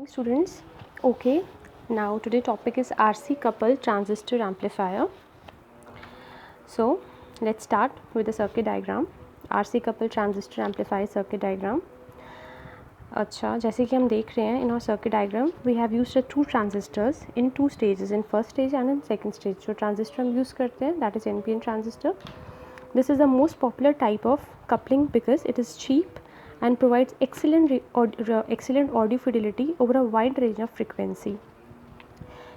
Students, okay, now today topic is RC coupled transistor amplifier. So let's start with the circuit diagram. RC coupled transistor amplifier circuit diagram. अच्छा, जैसे कि हम देख रहे हैं in our circuit diagram we have used two transistors in two stages, in first stage and in second stage. जो transistor हम use करते हैं that is NPN transistor. This is the most popular type of coupling because it is cheap and provides excellent audio fidelity over a wide range of frequency.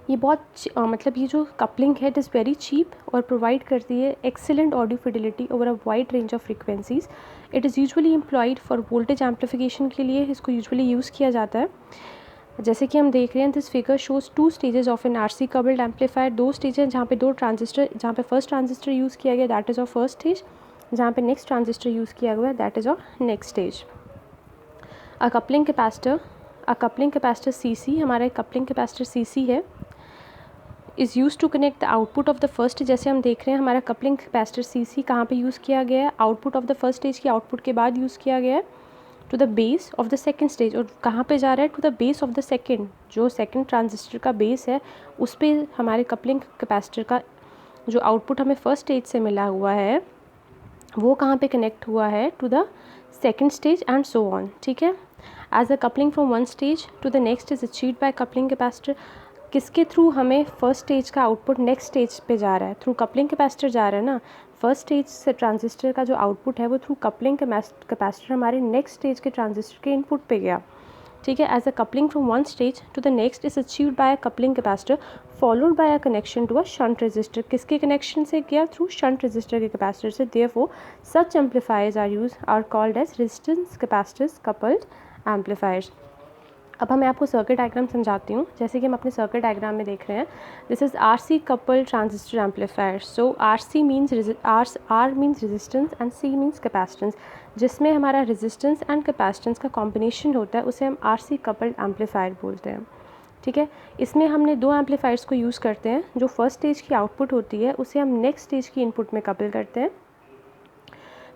ये बहुत मतलब ये जो coupling है इट इज़ वेरी चीप और provide करती है excellent audio fidelity over a wide range of frequencies. It is usually employed for voltage amplification के लिए इसको यूजुअली यूज़ किया जाता है. जैसे कि हम देख रहे हैं this figure shows two stages of an RC coupled amplifier. दो स्टेज हैं जहाँ पे दो ट्रांजिस्टर, जहाँ पे फर्स्ट ट्रांजिस्टर यूज़ किया गया that is of first stage, जहाँ पे नेक्स्ट ट्रांजिस्टर यूज़ किया हुआ है that is of next stage. A coupling capacitor CC, हमारा एक कपलिंग कैपेसिटर CC है, is use to connect the output of the first. जैसे हम देख रहे हैं हमारा कपलिंग कैपेसिटर CC कहाँ पे यूज़ किया गया है, output of the first stage की आउटपुट के बाद यूज़ किया गया है to the base of the second stage. और कहाँ पे जा रहा है, to the base of the second, जो सेकंड ट्रांजिस्टर का बेस है उस पर हमारे कपलिंग कैपेसिटर का जो आउटपुट हमें फर्स्ट स्टेज से मिला हुआ है वो कहाँ पे कनेक्ट हुआ है, to the second stage and so on. ठीक है. As a coupling from one stage to the next is achieved by coupling capacitor. किसके थ्रू हमें फर्स्ट स्टेज का आउटपुट नेक्स्ट स्टेज पे जा रहा है, थ्रू कपलिंग कैपेसिटर जा रहा है ना. फर्स्ट स्टेज से ट्रांजिस्टर का जो आउटपुट है वो थ्रू कपलिंग कैपेसिटर हमारे नेक्स्ट स्टेज के ट्रांजिस्टर के इनपुट पे गया. ठीक है. As a coupling from one stage to the next is achieved by a coupling capacitor followed by a connection to a shunt resistor. किसके कनेक्शन से गया, थ्रू शंट रेजिस्टर के कैपेसिटर से. Therefore such amplifiers are called as resistance capacitors coupled amplifiers. अब मैं आपको circuit diagram समझाती हूँ. जैसे कि हम अपने सर्किट डायग्राम में देख रहे हैं this is RC coupled transistor amplifier. So RC means R means resistance and C means capacitance. जिसमें हमारा रेजिस्टेंस एंड कैपेसिटेंस का कॉम्बिनेशन होता है उसे हम RC कपल्ड एम्पलीफायर बोलते हैं. ठीक है. इसमें हमने दो एम्पलीफायर्स को यूज़ करते हैं. जो फर्स्ट स्टेज की आउटपुट होती है उसे हम नेक्स्ट स्टेज की इनपुट में कपल करते हैं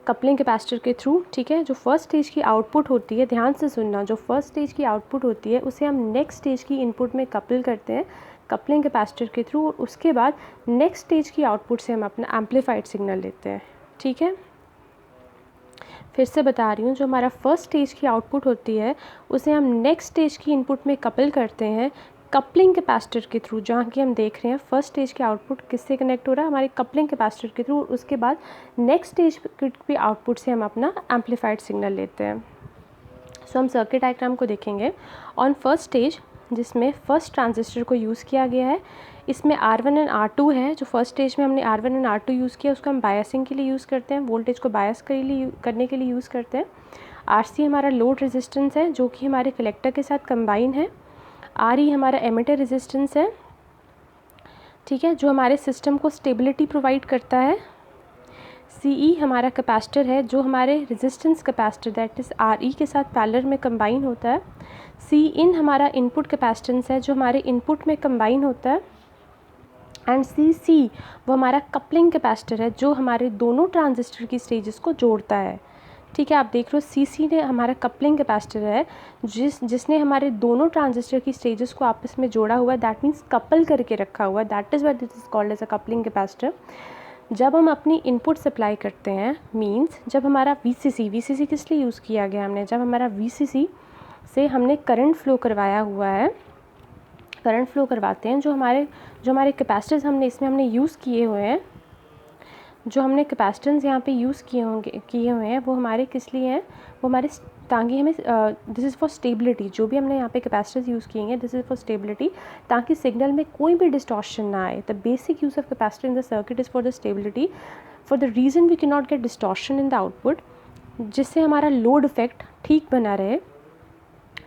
कपलिंग कैपेसिटर के थ्रू. ठीक है. जो फर्स्ट स्टेज की आउटपुट होती है, ध्यान से सुनना, जो फर्स्ट स्टेज की आउटपुट होती है उसे हम नेक्स्ट स्टेज की इनपुट में कपल करते हैं कपलिंग कैपेसिटर के थ्रू. और उसके बाद नेक्स्ट स्टेज की आउटपुट से हम अपना एम्पलीफाइड सिग्नल लेते हैं. ठीक है. फिर से बता रही हूँ, जो हमारा फर्स्ट स्टेज की आउटपुट होती है उसे हम नेक्स्ट स्टेज की इनपुट में कपल करते हैं कपलिंग कैपेसिटर के थ्रू. जहाँ की हम देख रहे हैं फर्स्ट स्टेज के आउटपुट किससे कनेक्ट हो रहा है, हमारे कपलिंग कैपेसिटर के थ्रू. उसके बाद नेक्स्ट स्टेज के आउटपुट से हम अपना एम्पलीफाइड सिग्नल लेते हैं. सो हम सर्किट डायग्राम को देखेंगे. ऑन फर्स्ट स्टेज जिसमें फर्स्ट ट्रांजिस्टर को यूज़ किया गया है, इसमें R1 एंड R2 है. जो फर्स्ट स्टेज में हमने R1 एंड R2 यूज़ किया उसको हम बायसिंग के लिए यूज़ करते हैं, वोल्टेज को बायस करने के लिए यूज़ करते हैं. RC हमारा लोड रेजिस्टेंस है जो कि हमारे कलेक्टर के साथ कंबाइन है. RE हमारा एमिटर रेजिस्टेंस है. ठीक है. जो हमारे सिस्टम को स्टेबिलिटी प्रोवाइड करता है. CE हमारा कैपेसिटर है जो हमारे resistance capacitor that is RE के साथ पैरेलल में कंबाइन होता है. Cin हमारा इनपुट कैपेसिटेंस है जो हमारे इनपुट में कंबाइन होता है. एंड CC वो हमारा कपलिंग कैपेसिटर है जो हमारे दोनों ट्रांजिस्टर की स्टेजेस को जोड़ता है. ठीक है. आप देख रहे हो CC ने हमारा कपलिंग कैपेसिटर है जिसने हमारे दोनों ट्रांजिस्टर की स्टेजेस को आपस में जोड़ा हुआ है. दैट मीन्स कपल करके रखा हुआ है. That is what this is called as a coupling capacitor. जब हम अपनी इनपुट सप्लाई करते हैं मींस जब हमारा VCC किस लिए यूज़ किया गया हमने, जब हमारा VCC से हमने करंट फ्लो करवाया हुआ है, करंट फ्लो करवाते हैं. जो हमारे कैपेसिटर्स हमने यूज़ किए हुए हैं, जो हमने कैपेसिटेंस यहाँ पे यूज़ किए हुए हैं वो हमारे किस लिए हैं, वो हमारे ताकि हमें दिस इज़ फॉर स्टेबिलिटी. जो भी हमने यहाँ पे कैपेसिटर्स यूज़ किए हैं दिस इज़ फॉर स्टेबिलिटी, ताकि सिग्नल में कोई भी डिस्टॉर्शन ना आए. The basic use of capacitor in the circuit is for the stability. For the reason we can not get distortion in the output, जिससे हमारा लोड इफेक्ट ठीक बना रहे.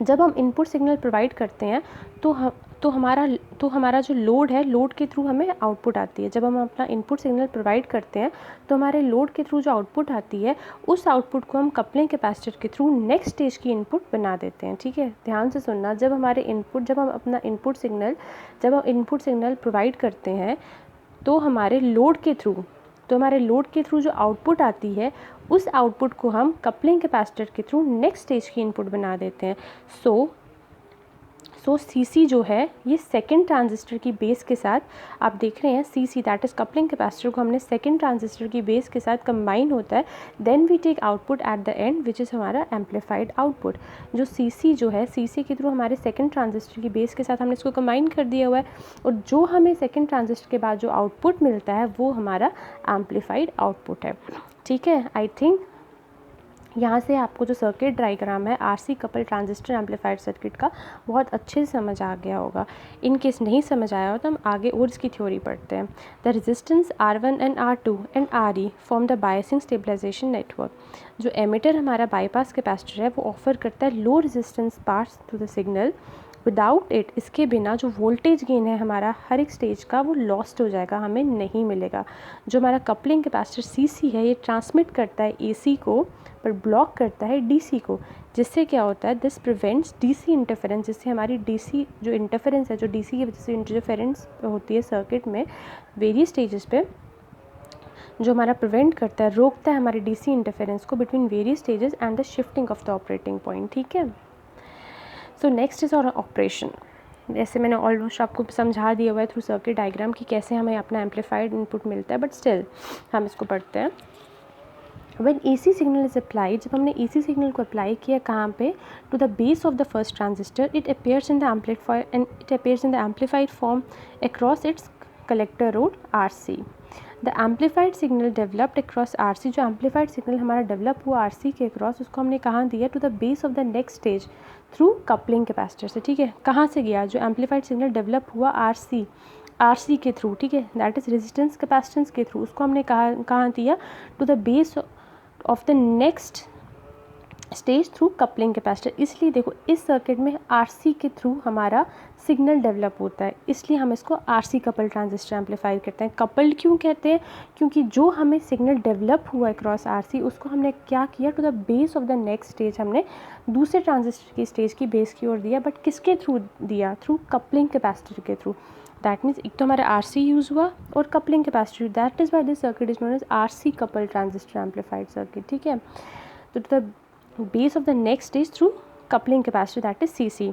जब हम इनपुट सिग्नल प्रोवाइड करते हैं तो हमारा जो लोड है, लोड के थ्रू हमें आउटपुट आती है. जब हम अपना इनपुट सिग्नल प्रोवाइड करते हैं तो हमारे लोड के थ्रू जो आउटपुट आती है उस आउटपुट को हम कपलिंग कैपेसिटर के थ्रू नेक्स्ट स्टेज की इनपुट बना देते हैं. ठीक है. ध्यान से सुनना. जब हम अपना इनपुट सिग्नल प्रोवाइड करते हैं तो हमारे लोड के थ्रू जो आउटपुट आती है उस आउटपुट को हम कपलिंग कैपेसिटर के थ्रू नेक्स्ट स्टेज की इनपुट बना देते हैं. सो Cc जो है ये सेकेंड ट्रांजिस्टर की बेस के साथ आप देख रहे हैं, Cc that is coupling capacitor को हमने सेकेंड ट्रांजिस्टर की बेस के साथ कंबाइन होता है, then we take output at the end which is हमारा एम्पलीफाइड आउटपुट। जो Cc जो है, Cc के थ्रू हमारे सेकेंड ट्रांजिस्टर की बेस के साथ हमने इसको कंबाइन कर दिया हुआ है, और जो हमें सेकेंड ट्रांजिस्टर के बाद जो आउटपुट मिलता है वो हमारा एम्पलीफाइड आउटपुट है। ठीक है, आई थिंक यहाँ से आपको जो सर्किट डायग्राम है RC couple transistor amplifier circuit का बहुत अच्छे से समझ आ गया होगा। इन केस नहीं समझ आया हो तो हम आगे और इसकी थ्योरी पढ़ते हैं। The resistance R1 and R2 and RE form the biasing stabilization network. जो एमिटर हमारा बाईपास कैपेसिटर है वो ऑफर करता है low resistance pass to the signal. Without it, इसके बिना जो वोल्टेज गेन है हमारा हर एक स्टेज का वो लॉस्ट हो जाएगा, हमें नहीं मिलेगा। जो हमारा कपलिंग कैपेसिटर CC है ये ट्रांसमिट करता है AC को पर ब्लॉक करता है DC को, जिससे क्या होता है, दिस प्रिवेंट्स DC इंटरफेरेंस, जिससे हमारी DC जो इंटरफेरेंस है, जो DC की वजह से इंटरफेरेंस होती है सर्किट में वेरियस स्टेजेस पे, जो हमारा प्रिवेंट करता है, रोकता है हमारे DC इंटरफेरेंस को between various stages and the shifting of the operating point. ठीक है, सो नेक्स्ट इज और ऑपरेशन। जैसे मैंने ऑलमोस्ट आपको समझा दिया हुआ है थ्रू सर्किट डायग्राम कि कैसे हमें अपना एम्पलीफाइड इनपुट मिलता है, बट स्टिल हम इसको पढ़ते हैं। When AC signal is applied, जब हमने AC सिग्नल को अप्लाई किया कहाँ पे, to the base of the first transistor, it appears in the amplifier and it appears in the amplified form across its collector load RC। The amplified signal developed across RC, जो amplified signal हमारा develop हुआ RC के across, उसको हमने कहाँ दिया, to the base of the next stage through coupling capacitor से। ठीक है, कहाँ से गया, जो एम्पलीफाइड सिग्नल डेवलप हुआ RC के थ्रू, ठीक है, दैट इज़ रेजिस्टेंस कैपेसिटेंस के थ्रू, उसको हमने कहाँ दिया, to the base of the next stage through coupling capacitor. इसलिए देखो इस सर्किट में RC के थ्रू हमारा सिग्नल डेवलप होता है, इसलिए हम इसको RC कपल ट्रांजिस्टर एम्पलीफायर कहते हैं। कपल्ड क्यों कहते हैं, क्योंकि जो हमें सिग्नल डेवलप हुआ है क्रॉस RC, उसको हमने क्या किया, to the base of the next stage, हमने दूसरे ट्रांजिस्टर की स्टेज की बेस की ओर दिया, बट किसके थ्रू दिया, थ्रू कपलिंग कैपेसिटर के थ्रू। दैट मीन्स एक तो हमारा RC यूज़ हुआ और coupling capacitor, that is why this circuit is known as RC couple transistor amplified circuit. ठीक है, तो to the base of the next stage through coupling capacitor, that is CC।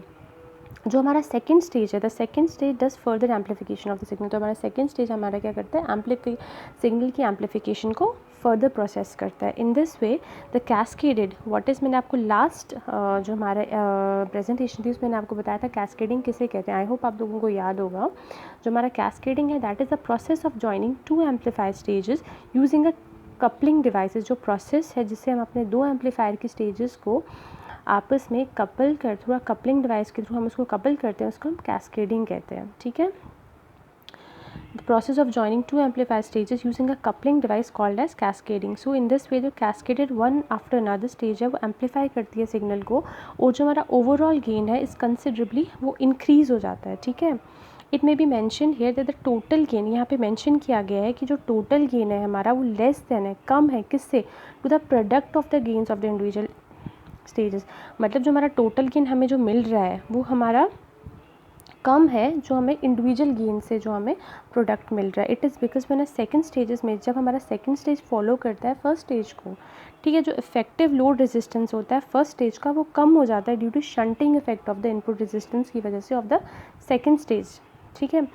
जो हमारा सेकेंड स्टेज है, the second stage does further amplification of the signal. तो हमारा second stage हमारा क्या करता है, सिग्नल की एम्पलीफिकेशन को फर्दर प्रोसेस करता है। इन this way the cascaded what is, मैंने आपको लास्ट जो हमारा प्रेजेंटेशन थी उसमें मैंने आपको बताया था कैस्केडिंग किसे कहते हैं। आई होप आप लोगों को याद होगा। जो हमारा कैस्केडिंग है that is the process of joining two amplifier stages using a coupling devices. जो प्रोसेस है जिससे हम अपने दो एम्पलीफायर की स्टेजेस को आपस में कपल कर, थोड़ा कपलिंग डिवाइस के थ्रू हम उसको कपल करते हैं, उसको हम कैस्केडिंग कहते हैं। ठीक है, the process of joining two amplifier stages using a coupling device called as cascading. So in this way जो cascaded one after another stage है वो एम्पलीफाई करती है सिग्नल को, और जो हमारा ओवरऑल गेन है इस कंसिडरेबली वो इंक्रीज़ हो जाता है। ठीक है, it may be mention here that the total gain, यहाँ पे मेंशन किया गया है कि जो टोटल गेन है हमारा वो लेस देन है, कम है, किससे, to the product of the gains of the individual stages. मतलब जो हमारा टोटल गेन हमें जो मिल रहा है वो हमारा कम है जो हमें इंडिविजुअल गेन से जो हमें प्रोडक्ट मिल रहा है। इट इज़ बिकॉज मैंने सेकंड स्टेजेस में, जब हमारा सेकंड स्टेज फॉलो करता है फर्स्ट स्टेज को, ठीक है, जो इफेक्टिव लोड रेजिस्टेंस होता है फर्स्ट स्टेज का वो कम हो जाता है due to shunting effect of the input resistance की वजह से ऑफ द सेकेंड स्टेज। ठीक है,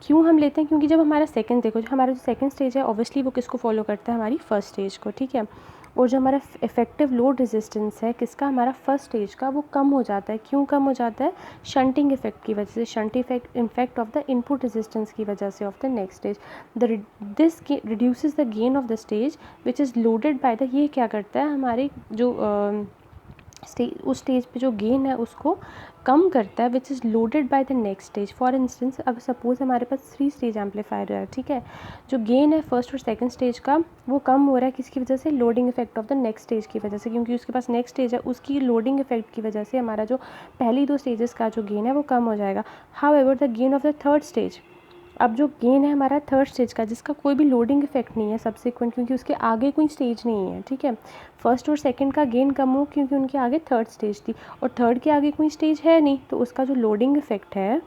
क्यों हम लेते हैं, क्योंकि जब हमारा सेकंड, देखो जो हमारा जो सेकंड स्टेज है ऑब्वियसली वो किसको फॉलो करता है, हमारी फर्स्ट स्टेज को। ठीक है, और जो हमारा इफेक्टिव लोड रेजिस्टेंस है किसका, हमारा फर्स्ट स्टेज का, वो कम हो जाता है। क्यों कम हो जाता है, शंटिंग इफेक्ट की वजह से, shunt effect of the input resistance की वजह से of the next stage. This reduces the gain of the stage which is loaded by the, ये क्या करता है हमारे जो उस स्टेज पे जो गेन है उसको कम करता है, which is loaded by the next stage. For instance अगर सपोज हमारे पास 3 स्टेज एम्पलीफायर है, ठीक है, जो गेन है फर्स्ट और सेकंड स्टेज का वो कम हो रहा है किसकी वजह से, loading effect of the next stage की वजह से, क्योंकि उसके पास नेक्स्ट स्टेज है उसकी लोडिंग इफेक्ट की वजह से हमारा जो पहली 2 स्टेजेस का जो गेन है वो कम हो जाएगा। However the gain of the third stage, अब जो गेन है हमारा थर्ड स्टेज का जिसका कोई भी लोडिंग इफेक्ट नहीं है सब्सिक्वेंट, क्योंकि उसके आगे कोई स्टेज नहीं है। ठीक है, फर्स्ट और सेकंड का गेन कम हो क्योंकि उनके आगे थर्ड स्टेज थी, और थर्ड के आगे कोई स्टेज है नहीं, तो उसका जो लोडिंग इफेक्ट है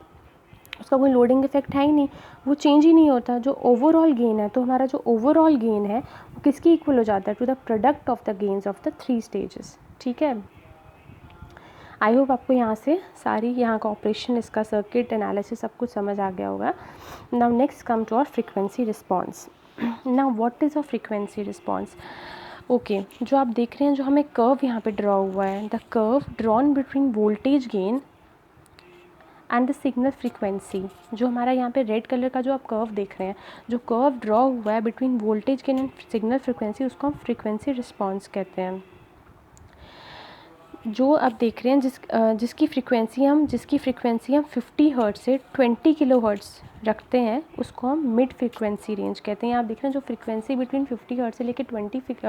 उसका कोई लोडिंग इफेक्ट है ही नहीं, वो चेंज ही नहीं होता। जो ओवरऑल गेन है, तो हमारा जो ओवरऑल गेन है वो किसकी इक्वल हो जाता है, to the product of the gains of the 3 stages. ठीक है, आई होप आपको यहाँ से सारी यहाँ का ऑपरेशन, इसका सर्किट एनालिसिस सब कुछ समझ आ गया होगा. Now next come to our frequency response. Now what is a frequency response? Okay, जो आप देख रहे हैं, जो हमें कर्व यहाँ पे ड्रॉ हुआ है, the curve drawn between voltage gain and the signal frequency. जो हमारा यहाँ पे रेड कलर का जो आप कर्व देख रहे हैं, जो कर्व ड्रॉ हुआ है between voltage gain and signal frequency, उसको हम फ्रीक्वेंसी रिस्पॉन्स कहते हैं. जो आप देख रहे हैं, जिसकी फ्रीक्वेंसी हम 50 हर्ट्ज से 20 किलो हर्ट्ज रखते हैं, उसको हम मिड फ्रीक्वेंसी रेंज कहते हैं. आप देख रहे हैं जो फ्रीक्वेंसी बिटवीन 50 हर्ट्ज से लेकर 20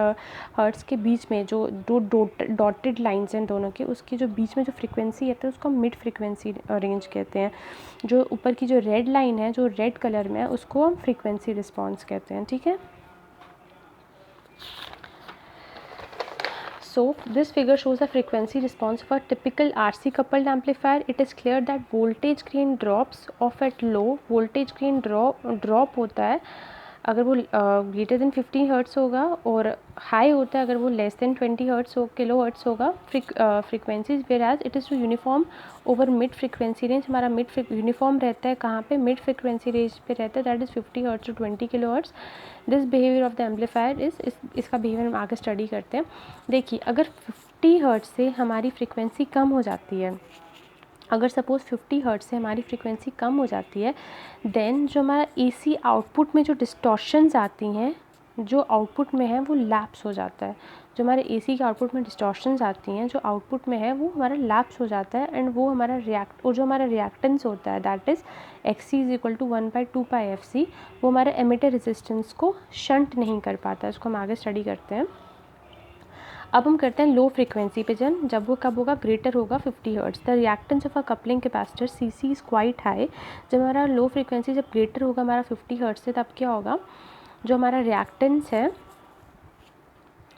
हर्ट्ज के बीच में जो दो डॉटेड लाइंस हैं दोनों के, उसके जो बीच में जो फ्रीक्वेंसी है उसको हम मिड फ्रीक्वेंसी रेंज कहते हैं. जो ऊपर की जो रेड लाइन है, जो रेड कलर में है, उसको हम फ्रीक्वेंसी रिस्पॉन्स कहते हैं. ठीक है. So this figure shows the frequency response of a typical RC coupled amplifier. It is clear that voltage gain drops off at low. Voltage gain drop होता है अगर वो ग्रेटर देन 50 हर्ट्स होगा, और हाई होता है अगर वो less than 20 hertz kilo hertz होगा frequencies. Whereas it is too uniform over mid frequency range. हमारा मिड यूनिफॉर्म रहता है कहाँ पे? मिड फ्रीक्वेंसी रेंज पे रहता है, that is 50 hertz to 20 kilo hertz. This behaviour of the amplifier इसका बिहेवियर हम आगे स्टडी करते हैं. देखिए, अगर 50 हर्ट्स से हमारी फ्रीक्वेंसी कम हो जाती है, अगर सपोज़ 50 हर्ट्ज से हमारी फ्रीक्वेंसी कम हो जाती है, देन जो हमारा एसी आउटपुट में जो डिस्टॉर्शंस आती हैं, जो आउटपुट में है वो लैप्स हो जाता है. जो हमारे एसी के आउटपुट में डिस्टॉर्शंस आती हैं, जो आउटपुट में है वो हमारा लैप्स हो जाता है, एंड वो हमारा और जो हमारा रिएक्टेंस होता है, that is XC is equal to 1/2πfc, वो हमारे एमिटर रेजिस्टेंस को शंट नहीं कर पाता है. इसको हम आगे स्टडी करते हैं. अब हम करते हैं लो फ्रीक्वेंसी पे. जब वो कब होगा? ग्रेटर होगा 50 hertz. The reactance of a coupling capacitor CC is quite high. जब हमारा लो फ्रीक्वेंसी जब ग्रेटर होगा हमारा 50 हर्ट्ज से, तब क्या होगा? जो हमारा रिएक्टेंस है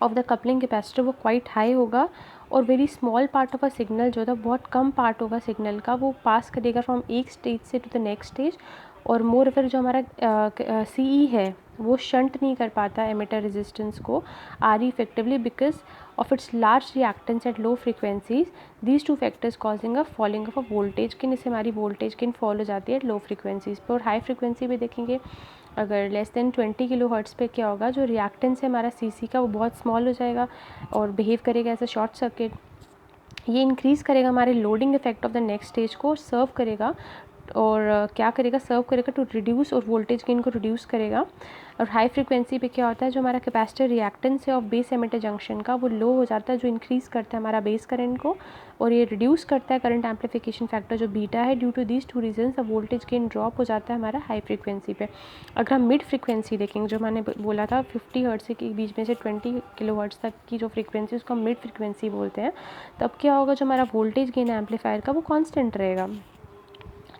ऑफ द कपलिंग कैपेसिटर वो क्वाइट हाई होगा, और very small part of a signal जो था, बहुत कम पार्ट होगा सिग्नल का, वो पास करेगा फ्रॉम एक स्टेज से टू द नेक्स्ट स्टेज. और मोर ओवर जो हमारा CE है वो शंट नहीं कर पाता एमिटर रेजिस्टेंस को RE effectively because of its large reactance at low frequencies. These two factors causing a falling of a voltage gain. इससे हमारी voltage gain fall हो जाती है लो फ्रीक्वेंसीज पे. और हाई फ्रीक्वेंसी पे देखेंगे, अगर लेस देन 20 किलो हर्ट्स पे क्या होगा? जो रिएक्टेंस है हमारा CC का वो बहुत स्मॉल हो जाएगा और बिहेव करेगा एज अ शॉर्ट सर्किट. ये इंक्रीज़ करेगा हमारे loading effect of the next stage को, सर्व करेगा, और क्या करेगा? सर्व करेगा टू रिड्यूस, और वोल्टेज गेन को रिड्यूस करेगा. और हाई फ्रीक्वेंसी पे क्या होता है? जो हमारा कैपेसिटर रिएक्टेंस है ऑफ बेस एमिटर जंक्शन का, वो लो हो जाता है, जो इंक्रीज़ करता है हमारा बेस करंट को, और ये रिड्यूस करता है करंट एम्पलीफिकेशन फैक्टर जो बीटा है. Due to these two reasons voltage gain drop हो जाता है हमारा हाई फ्रीक्वेंसी पे. अगर हम मिड फ्रीक्वेंसी देखेंगे, जो मैंने बोला था 50 हर्ट्ज के बीच में से 20 किलो हर्ट्ज तक की जो फ्रीक्वेंसी, उसको हम मिड फ्रीक्वेंसी बोलते हैं. तब क्या होगा? जो हमारा वोल्टेज गेन है एम्पलीफायर का वो कॉन्स्टेंट रहेगा.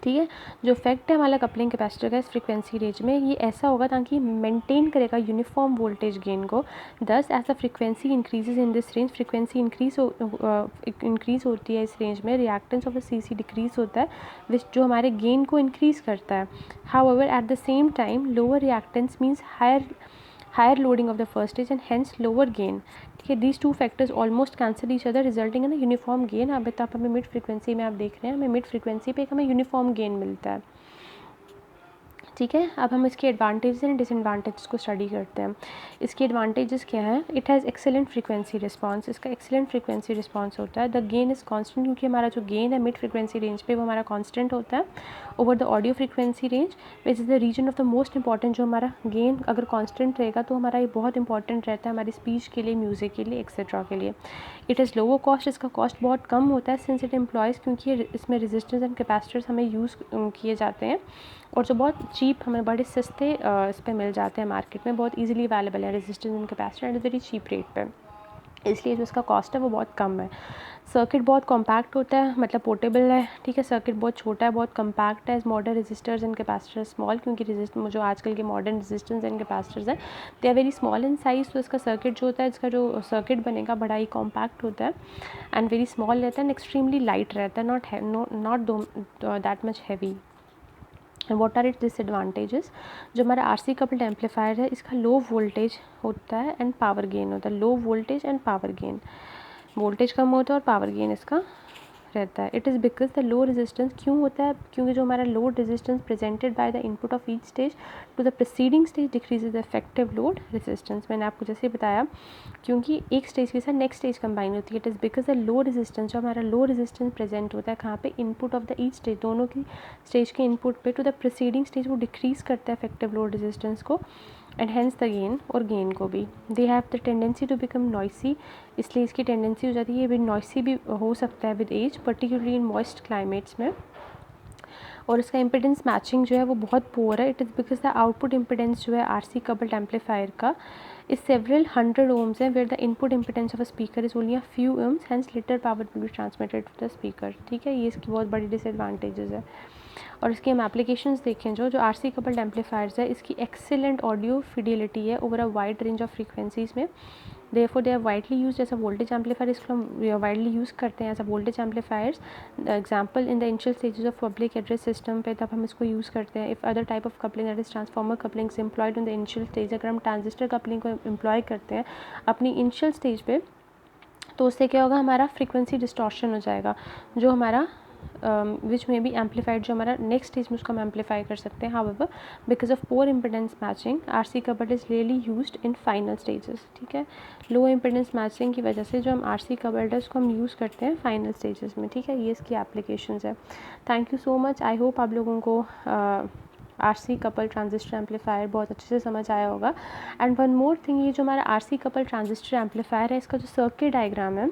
ठीक है. जो इफेक्ट है हमारा कपलिंग कैपेसिटर का इस फ्रीक्वेंसी रेंज में, ये ऐसा होगा ताकि मेंटेन करेगा यूनिफॉर्म वोल्टेज गेन को. Thus as the frequency increases in this range, frequency increase होती है इस रेंज में, reactance of the CC decrease होता है, विच जो हमारे गेन को इंक्रीज़ करता है. However at the same time lower reactance means higher loading of the first stage and hence lower gain. ठीक है. these two factors almost cancel each other resulting in a uniform gain. अब तक हमें mid frequency में आप देख रहे हैं, हमें मिड फ्रीक्वेंसी पे हमें यूनिफॉर्म गेन मिलता है. ठीक है. अब हम इसके एडवांटेजेस एंड डिसएडवांटेजेस को स्टडी करते हैं. इसके एडवांटेजेस क्या है? It has excellent frequency response. इसका एक्सेलेंट फ्रीक्वेंसी रिस्पांस होता है. द गेन इज़ कांस्टेंट, क्योंकि हमारा जो गेन है मिड फ्रीक्वेंसी रेंज पे वो हमारा कांस्टेंट होता है over the audio frequency range, which is the region of the most important. जो हमारा गेन अगर कांस्टेंट रहेगा तो हमारा ये बहुत इंपॉर्टेंट रहता है हमारी स्पीच के लिए, म्यूज़िक के लिए, एक्सेट्रा के लिए. It is lower cost. इसका कॉस्ट बहुत कम होता है सिंस इट एम्प्लॉयज़, क्योंकि इसमें रेजिस्टेंस एंड कैपेसिटर्स हमें यूज़ किए जाते हैं, और जो बहुत चीप, हमें बड़े सस्ते इस पर मिल जाते हैं मार्केट में, बहुत इजीली अवेलेबल है resistance and capacitor and very cheap rate पे, इसलिए जो इसका कॉस्ट है वो बहुत कम है. सर्किट बहुत कॉम्पैक्ट होता है, मतलब पोर्टेबल है. ठीक है. सर्किट बहुत छोटा है, बहुत कम्पैक्ट है. Modern resistors and capacitor small, क्योंकि जो आजकल के मॉडर्न रेजिस्टेंस एंड कैपेसिटर्स हैं they are very small in size. तो इसका सर्किट जो होता है, इसका जो सर्किट बनेगा बड़ा ही कॉम्पैक्ट होता है एंड वेरी स्मॉल रहता है एंड एक्सट्रीमली लाइट रहता है, not that much heavy. What are it disadvantages? जो हमारा RC कपल्ड एम्पलीफायर है, इसका लो वोल्टेज होता है एंड पावर गेन होता है. Low voltage and power gain, voltage कम होता है और पावर गेन इसका रहता है। It is because the low resistance, क्यों होता है, क्योंकि जो हमारा load resistance presented by the input of each stage to the preceding stage decreases the effective load resistance. मैंने आपको जैसे बताया, क्योंकि एक स्टेज के साथ नेक्स्ट स्टेज कंबाइन होती है। It is because the low resistance, जो हमारा लो रेजिस्टेंस प्रेजेंट होता है कहाँ पे, input of the each stage, दोनों की स्टेज के इनपुट पे टू द प्रीसीडिंग स्टेज, वो डिक्रीज़ करता है इफेक्टिव लोड रेजिस्टेंस को, एंड हेंस द गेन, और गेन को भी। They have the tendency to become noisy, इसलिए इसकी टेंडेंसी हो जाती है, ये भी नॉइसी भी हो सकता है with age, particularly in moist climates में। और इसका इम्पिडेंस मैचिंग जो है वो बहुत पुअर है। It is because the output impedance जो है RC कपल्ड एम्पलीफायर का इज सेवरल 100 ohms है, where the input impedance of a speaker is only a few ohms, hence little power will be transmitted to the speaker. ठीक है, ये इसकी बहुत बड़ी डिसएडवांटेजेस है। और इसकी हम एप्लीकेशंस देखें, जो RC कपल्ड एम्पलीफायर्स है, इसकी एक्सेलेंट ऑडियो फिडिलिटी है over a wide range of frequencies में। Therefore they are widely used as a voltage amplifier, इसको हम वाइडली यूज़ करते हैं as a voltage amplifiers. Example in the initial stages of public address system पे तब हम इसको यूज़ करते हैं। If other type of coupling that is transformer couplings employed in the initial stage, अगर हम ट्रांजिस्टर कपलिंग को एम्प्लॉय करते हैं अपनी इनिशियल स्टेज पे, तो उससे क्या होगा, हमारा फ्रीक्वेंसी डिस्टॉर्शन हो जाएगा, जो हमारा विच में बी एम्पलीफाइड, जो हमारा नेक्स्ट स्टेज में उसको हम एम्पलीफाई कर सकते हैं। However because of poor impedance matching, RC coupled is really used in final stages. ठीक है, लो इम्पिडेंस मैचिंग की वजह से जो हम RC कपल्ड है उसको हम यूज़ करते हैं फाइनल स्टेजेस में। ठीक है, ये इसकी एप्लीकेशंस है। Thank you so much. I hope आप लोगों को RC कपल ट्रांजिस्टर एम्पलीफायर बहुत अच्छे से समझ आया होगा। एंड वन मोर थिंग, ये जो हमारा RC कपल ट्रांजिस्टर एम्पलीफायर है, इसका जो सर्किट डायग्राम है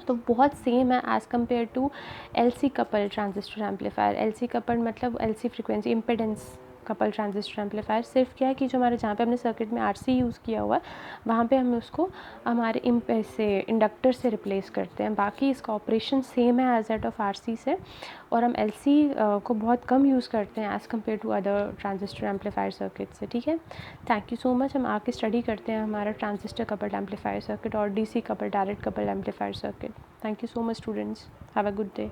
तो बहुत सेम है as compare to LC couple transistor amplifier. LC couple मतलब LC frequency impedance couple transistor amplifier. सिर्फ क्या है कि जो हमारे जहाँ पे हमने सर्किट में RC यूज़ किया हुआ है, वहाँ पे हम उसको हमारे से इंडक्टर से रिप्लेस करते हैं। बाकी इसका ऑपरेशन सेम है एज दैट ऑफ RC से, और हम LC को बहुत कम यूज़ करते हैं as compare to other transistor amplifier circuit से। ठीक है, थैंक यू सो मच। हम आके स्टडी करते हैं हमारा ट्रांजिस्टर कपल्ड एम्पलीफायर सर्किट और DC couple direct couple amplifier circuit. Thank you so much, students. Have a good day.